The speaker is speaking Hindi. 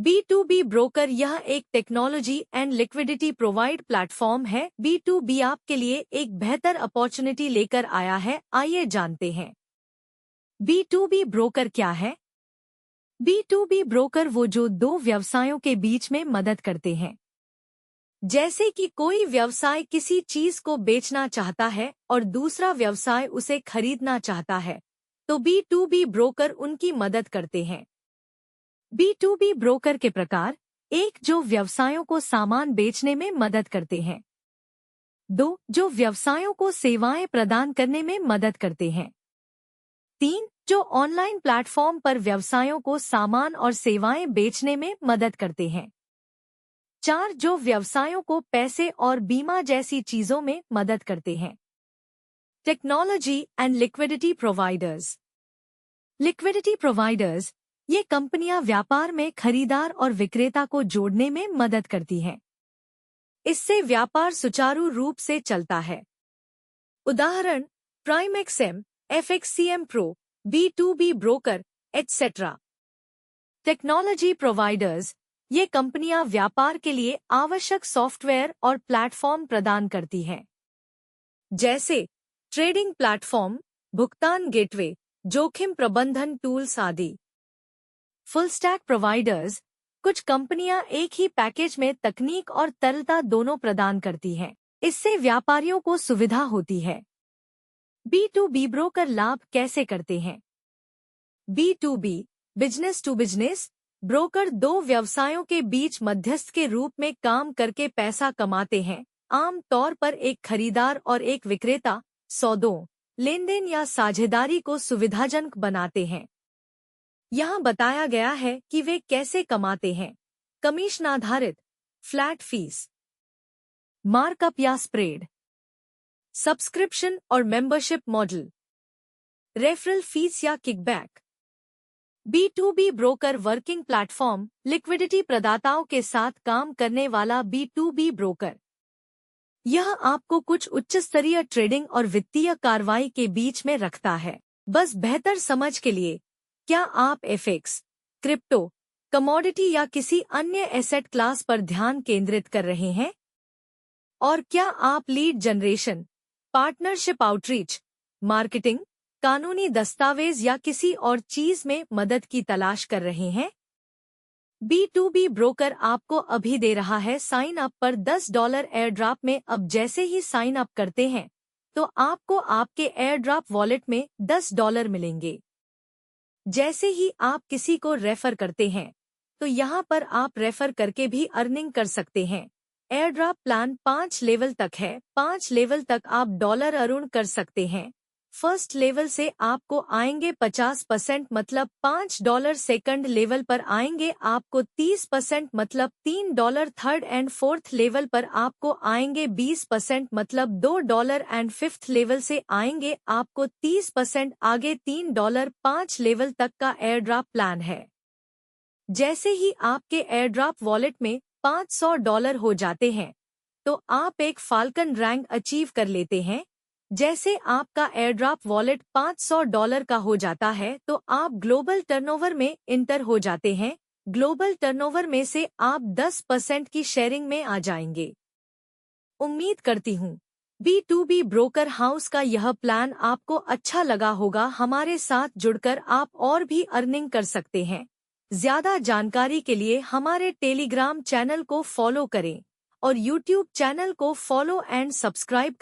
B2B ब्रोकर यह एक technology and liquidity provide platform है। B2B आपके लिए एक बेहतर अपॉर्चुनिटी लेकर आया है। आइए जानते हैं B2B ब्रोकर क्या है। B2B ब्रोकर वो जो दो व्यवसायों के बीच में मदद करते हैं। जैसे कि कोई व्यवसाय किसी चीज को बेचना चाहता है और दूसरा व्यवसाय उसे खरीदना चाहता है, तो B2B ब्रोकर उनकी मदद करते हैं। B2B ब्रोकर के प्रकार: एक, जो व्यवसायों को सामान बेचने में मदद करते हैं। दो, जो व्यवसायों को सेवाएं प्रदान करने में मदद करते हैं। तीन, जो ऑनलाइन प्लेटफॉर्म पर व्यवसायों को सामान और सेवाएं बेचने में मदद करते हैं। चार, जो व्यवसायों को पैसे और बीमा जैसी चीजों में मदद करते हैं। Technology and liquidity providers. Liquidity providers ये कंपनियां व्यापार में खरीदार और विक्रेता को जोड़ने में मदद करती हैं। इससे व्यापार सुचारू रूप से चलता है। उदाहरण: PrimeXM, FXCM pro, B2B broker, etcetera. Technology providers ये कंपनियां व्यापार के लिए आवश्यक सॉफ्टवेयर और प्लेटफॉर्म प्रदान करती हैं, जैसे ट्रेडिंग प्लेटफॉर्म, भुगतान गेटवे, जोखिम प्रबंधन टूल्स आदि। फुल स्टैक प्रोवाइडर्स कुछ कंपनियां एक ही पैकेज में तकनीक और तरलता दोनों प्रदान करती हैं। इससे व्यापारियों को सुविधा होती है। B2B ब्रोकर लाभ कैसे करते हैं? B2B business to business broker दो व्यवसायों के बीच मध्यस्थ के रूप में काम करके पैसा कमाते हैं। आम तौर पर एक खरीदार और एक विक्रेता सौदों, लेनदेन या साझेदारी को सुविधाजनक बनाते हैं। यहाँ बताया गया है कि वे कैसे कमाते हैं। कमीशन आधारित, फ्लैट फीस, मार्कअप या स्प्रेड, सब्सक्रिप्शन और मेंबरशिप मॉडल, रेफरल फीस या kickback. B2B broker working platform liquidity प्रदाताओं के साथ काम करने वाला B2B ब्रोकर। यह आपको कुछ उच्च स्तरीय ट्रेडिंग और वित्तीय कार्रवाई के बीच में रखता है। बस बेहतर समझ के लिए, क्या आप एफएक्स, क्रिप्टो, कमोडिटी या किसी अन्य एसेट क्लास पर ध्यान केंद्रित कर रहे हैं? और क्या आप lead generation, partnership outreach, marketing, कानूनी दस्तावेज या किसी और चीज में मदद की तलाश कर रहे हैं? B2B ब्रोकर आपको अभी दे रहा है साइन अप पर $10 एयरड्रॉप में। अब जैसे ही साइन अप करते हैं तो आपको आपके एयरड्रॉप वॉलेट में $10 मिलेंगे। जैसे ही आप किसी को रेफर करते हैं तो यहाँ पर आप रेफर करके भी अर्निंग कर सकते हैं। एयरड्रॉप प्लान 5 लेवल तक है। 5 लेवल तक आप डॉलर अर्न कर सकते हैं। फर्स्ट लेवल से आपको आएंगे 50% मतलब $5। सेकंड लेवल पर आएंगे आपको 30% मतलब $3। थर्ड एंड फोर्थ लेवल पर आपको आएंगे 20% मतलब $2 एंड फिफ्थ लेवल से आएंगे आपको 30% आगे $3। 5 लेवल तक का एयरड्रॉप प्लान है। जैसे ही आपके एयरड्रॉप वॉलेट में $500 हो जाते हैं तो आप एक फाल्कन रैंक अचीव कर लेते हैं। जैसे आपका एयरड्रॉप वॉलेट $500 का हो जाता है तो आप ग्लोबल टर्नओवर में इंटर हो जाते हैं। ग्लोबल टर्नओवर में से आप 10% की शेयरिंग में आ जाएंगे। उम्मीद करती हूँ B2B ब्रोकर हाउस का यह प्लान आपको अच्छा लगा होगा। हमारे साथ जुड़कर आप और भी अर्निंग कर सकते हैं। ज्यादा जानकारी के लिए हमारे टेलीग्राम चैनल को फॉलो करें और YouTube चैनल को फॉलो एंड सब्सक्राइब